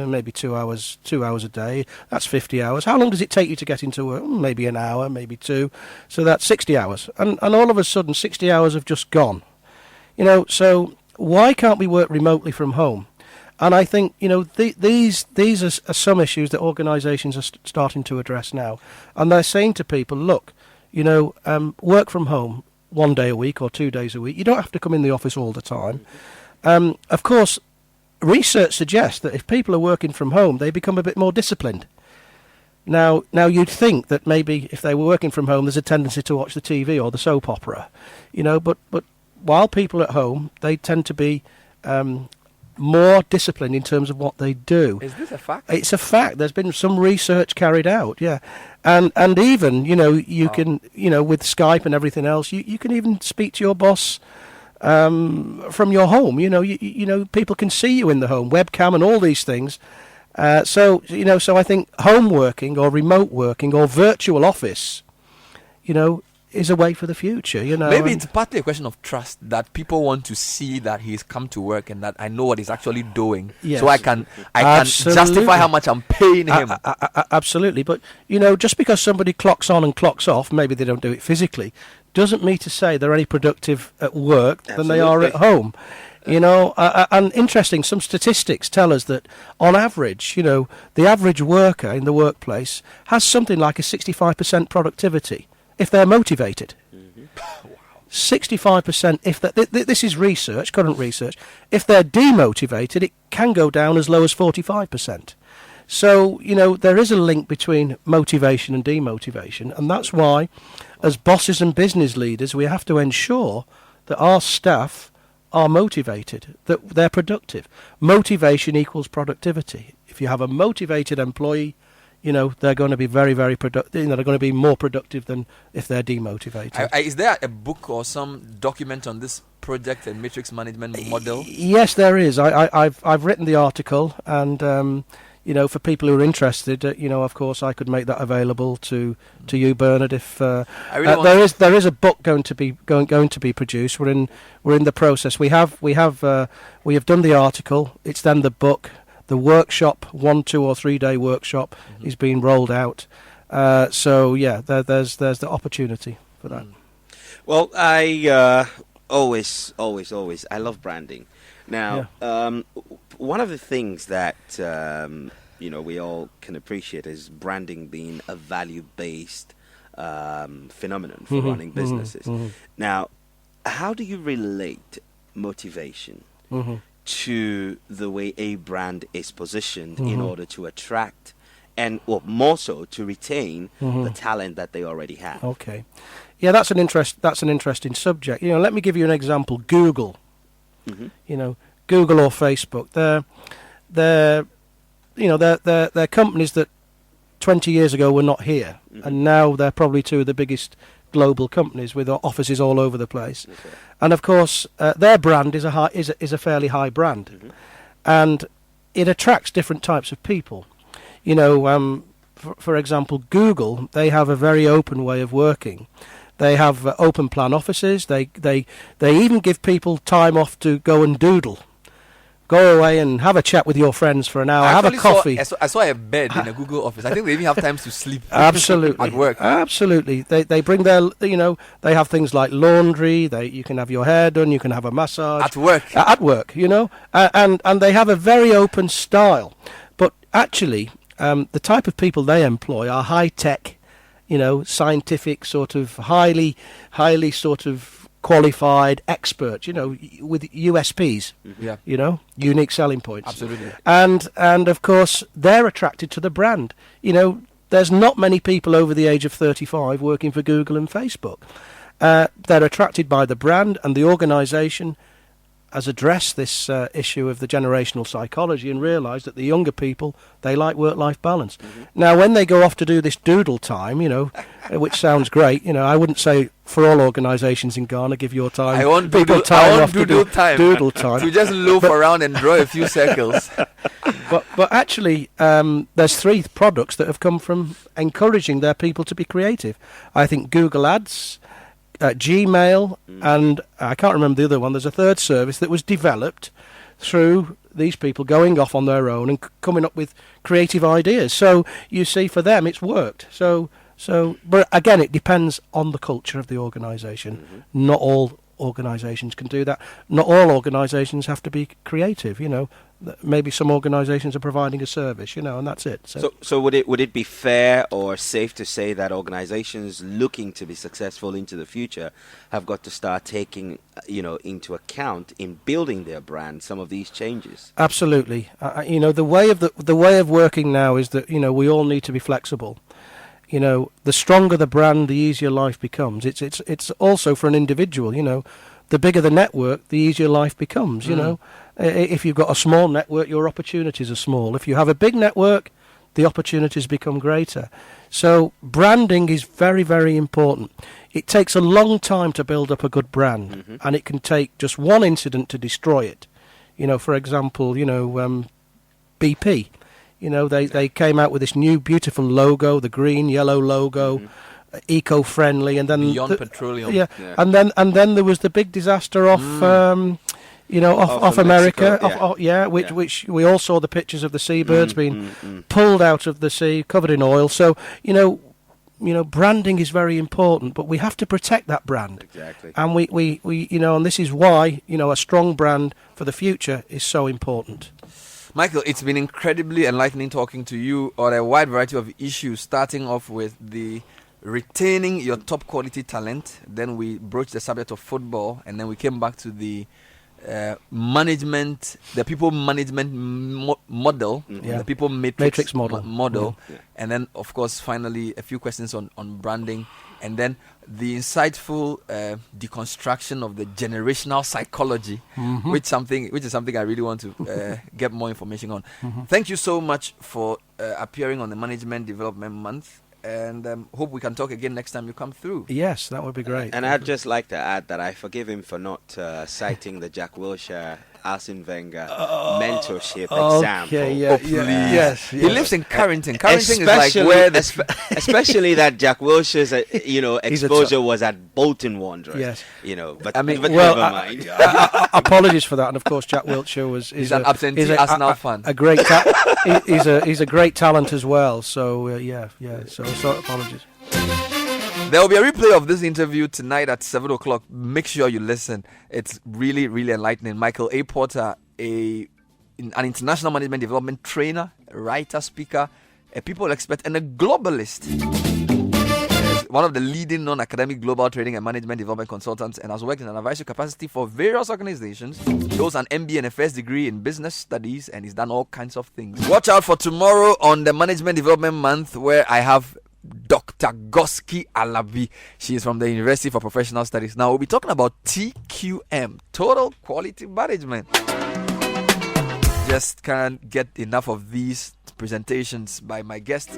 Maybe 2 hours a day. That's 50 hours. How long does it take you to get into work? Maybe an hour, maybe 2. So that's 60 hours. And all of a sudden, 60 hours have just gone. So why can't we work remotely from home? And I think, these are some issues that organisations are starting to address now. And they're saying to people, look, work from home 1 day a week or 2 days a week. You don't have to come in the office all the time. Of course, research suggests that if people are working from home, they become a bit more disciplined. Now you'd think that maybe if they were working from home, there's a tendency to watch the TV or the soap opera, but while people are at home, they tend to be more disciplined in terms of what they do. Is this a fact? It's a fact. There's been some research carried out, and even you can with Skype and everything else, you can even speak to your boss from your home. People can see you in the home, webcam and all these things. So I think home working or remote working or virtual office, is a way for the future, Maybe it's partly a question of trust, that people want to see that he's come to work and that I know what he's actually doing. Yes. So I can justify how much I'm paying him. Absolutely. But, just because somebody clocks on and clocks off, maybe they don't do it physically, doesn't mean to say they're any productive at work than they are at home. And interesting, some statistics tell us that on average, the average worker in the workplace has something like a 65% productivity if they're motivated. 65%, this is research, current research. If they're demotivated, it can go down as low as 45%. So, there is a link between motivation and demotivation, and that's why, as bosses and business leaders, we have to ensure that our staff are motivated, that they're productive. Motivation equals productivity. If you have a motivated employee, they're going to be very, very productive. They're going to be more productive than if they're demotivated. Is there a book or some document on this project and matrix management model? Yes, there is. I've written the article, and for people who are interested, of course, I could make that available to you, Bernard. If there is a book going to be produced. We're in the process. We have done the article. It's then the book. The workshop, 1, 2 or 3 day workshop, is being rolled out. There's the opportunity for that. Well, I always, I love branding. Now, one of the things that we all can appreciate is branding being a value-based phenomenon for running businesses. Now, how do you relate motivation to the way a brand is positioned in order to attract and, more so, to retain the talent that they already have? Okay, that's an interesting subject. Let me give you an example. Google. Google or Facebook, they're companies that 20 years ago were not here, and now they're probably two of the biggest global companies with offices all over the place. Okay. And of course, their brand is a fairly high brand, and it attracts different types of people. You know, for example, Google, they have a very open way of working. They have open plan offices. They even give people time off to go and doodle. Go away and have a chat with your friends for an hour. Have a coffee. I saw a bed in a Google office. I think they even have times to sleep. Absolutely. At work. Absolutely. They bring their, they have things like laundry. You can have your hair done. You can have a massage. At work. At work, and they have a very open style. But actually, the type of people they employ are high tech, scientific, sort of highly sort of qualified experts, with USPs, unique selling points. Absolutely. And of course, they're attracted to the brand. There's not many people over the age of 35 working for Google and Facebook. They're attracted by the brand, and the organisation has addressed this issue of the generational psychology and realised that the younger people, they like work-life balance. Now, when they go off to do this doodle time, which sounds great, I wouldn't say for all organisations in Ghana, give your time. I want people doodle off to do doodle time. To just loaf around and draw a few circles. But actually, there's 3 products that have come from encouraging their people to be creative. I think Google Ads, Gmail, and I can't remember the other one. There's a third service that was developed through these people going off on their own and coming up with creative ideas. So you see, for them, it's worked. So, but again, it depends on the culture of the organisation. Not all organisations can do that. Not all organisations have to be creative. Maybe some organisations are providing a service, and that's it. So would it be fair or safe to say that organisations looking to be successful into the future have got to start taking, into account in building their brand some of these changes? Absolutely. The way of working now is that we all need to be flexible. The stronger the brand, the easier life becomes. It's also for an individual. The bigger the network, the easier life becomes. If you've got a small network, your opportunities are small. If you have a big network, the opportunities become greater. So branding is very, very important. It takes a long time to build up a good brand, and it can take just one incident to destroy it. For example, BP. They came out with this new beautiful logo, the green yellow logo, eco-friendly, and then Beyond Petroleum. Yeah. And then there was the big disaster off off America, Mexico, which we all saw the pictures of the seabirds being pulled out of the sea, covered in oil. So branding is very important, but we have to protect that brand. Exactly. And we and this is why a strong brand for the future is so important. Michael, it's been incredibly enlightening talking to you on a wide variety of issues, starting off with the retaining your top quality talent. Then we broached the subject of football, and then we came back to the management, the people management model, the people matrix model. And then, of course, finally, a few questions on branding, and then the insightful deconstruction of the generational psychology, which is something I really want to get more information on. Thank you so much for appearing on the Management Development Month, and hope we can talk again next time you come through. Yes, that would be great. And I'd just like to add that I forgive him for not citing the Jack Wilshere, Arsene Wenger mentorship example. Yes. He lives in Carrington. Carrington is like where especially that Jack Wilshere's exposure was at Bolton Wanderers. Yes. But I mean, but never mind. Apologies for that. And of course, Jack Wilshere he's an absentee Arsenal fan. A great he's a great talent as well. So So apologies. There will be a replay of this interview tonight at 7 o'clock. Make sure you listen. It's really, really enlightening. Michael A. Porter, an international management development trainer, writer, speaker, a people expert, and a globalist. One of the leading non-academic global training and management development consultants, and has worked in an advisory capacity for various organizations. He holds an MBA and a first degree in business studies, and he's done all kinds of things. Watch out for tomorrow on the Management Development Month, where I have Dr. Goski Alabi. She is from the University for Professional Studies. Now we'll be talking about TQM, Total Quality Management. just can't get enough of these presentations by my guests.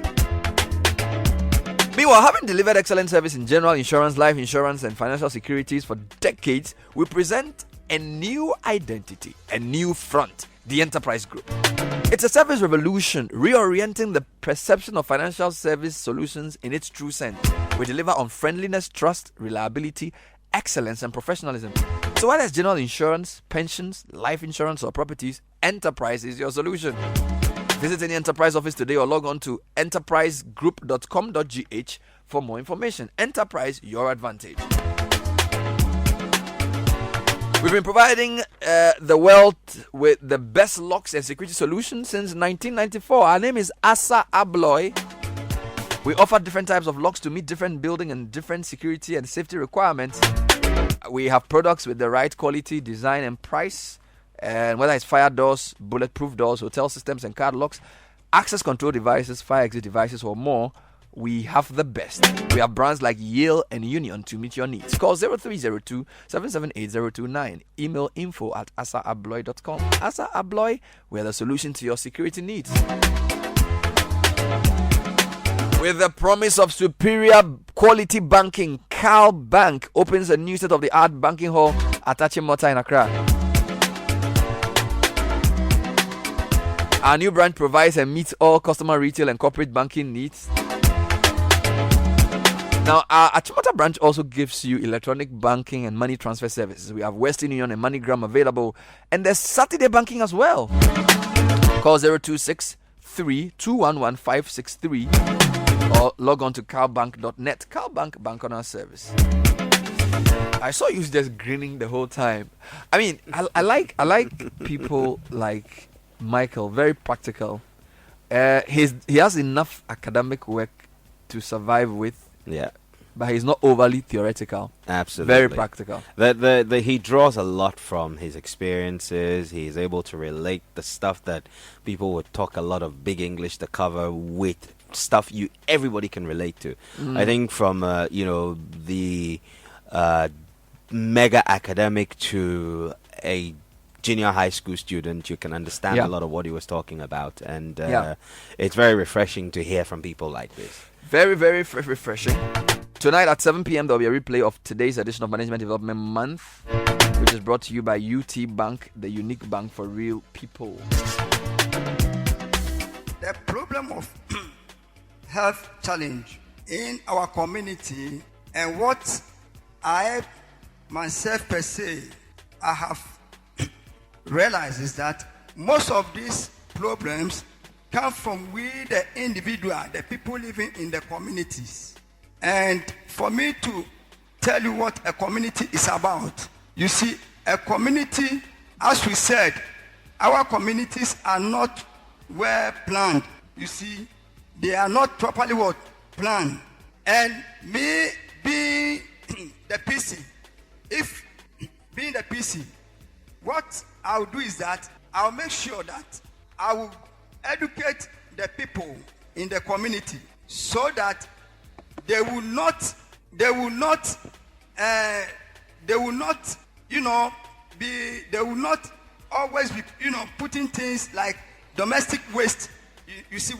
Meanwhile, having delivered excellent service in general insurance, life insurance, and financial securities for decades, we present a new identity, a new front, the Enterprise Group. It's a service revolution, reorienting the perception of financial service solutions in its true sense. We deliver on friendliness, trust, reliability, excellence, and professionalism. So whether it's general insurance, pensions, life insurance, or properties, Enterprise is your solution. Visit any Enterprise office today or log on to enterprisegroup.com.gh for more information. Enterprise, your advantage. We've been providing the world with the best locks and security solutions since 1994. Our name is Asa Abloy. We offer different types of locks to meet different building and different security and safety requirements. We have products with the right quality, design, and price. And whether it's fire doors, bulletproof doors, hotel systems, and card locks, access control devices, fire exit devices, or more, we have the best. We have brands like Yale and Union to meet your needs. Call 0302-778-029. Email info@asaabloy.com. Asa Abloy, we're the solution to your security needs. With the promise of superior quality banking, Cal Bank opens a new state-of-the-art banking hall at Achimota in Accra. Our new branch provides and meets all customer retail and corporate banking needs. Now, our Achimota branch also gives you electronic banking and money transfer services. We have Western Union and MoneyGram available, and there's Saturday banking as well. Call 026-3211-563 or log on to calbank.net. Calbank, bank on our service. I saw you just grinning the whole time. I mean, I like people like Michael, very practical. He has enough academic work to survive with. Yeah. But he's not overly theoretical. Absolutely. Very practical. He draws a lot from his experiences. He's able to relate the stuff that people would talk a lot of big English to cover with stuff everybody can relate to. I think from the mega academic to a junior high school student, you can understand a lot of what he was talking about, and it's very refreshing to hear from people like this. Very, very refreshing. Tonight at 7 p.m. there will be a replay of today's edition of Management Development Month, which is brought to you by UT Bank, the unique bank for real people. The problem of health challenge in our community, and what I myself per se I have realized, is that most of these problems come from we, the individual, the people living in the communities. And for me to tell you what a community is about, you see, a community, as we said, our communities are not well planned. You see, they are not properly planned. And me being the PC, what I'll do is that I'll make sure that I will educate the people in the community so that they will not always be putting things like domestic waste. You see,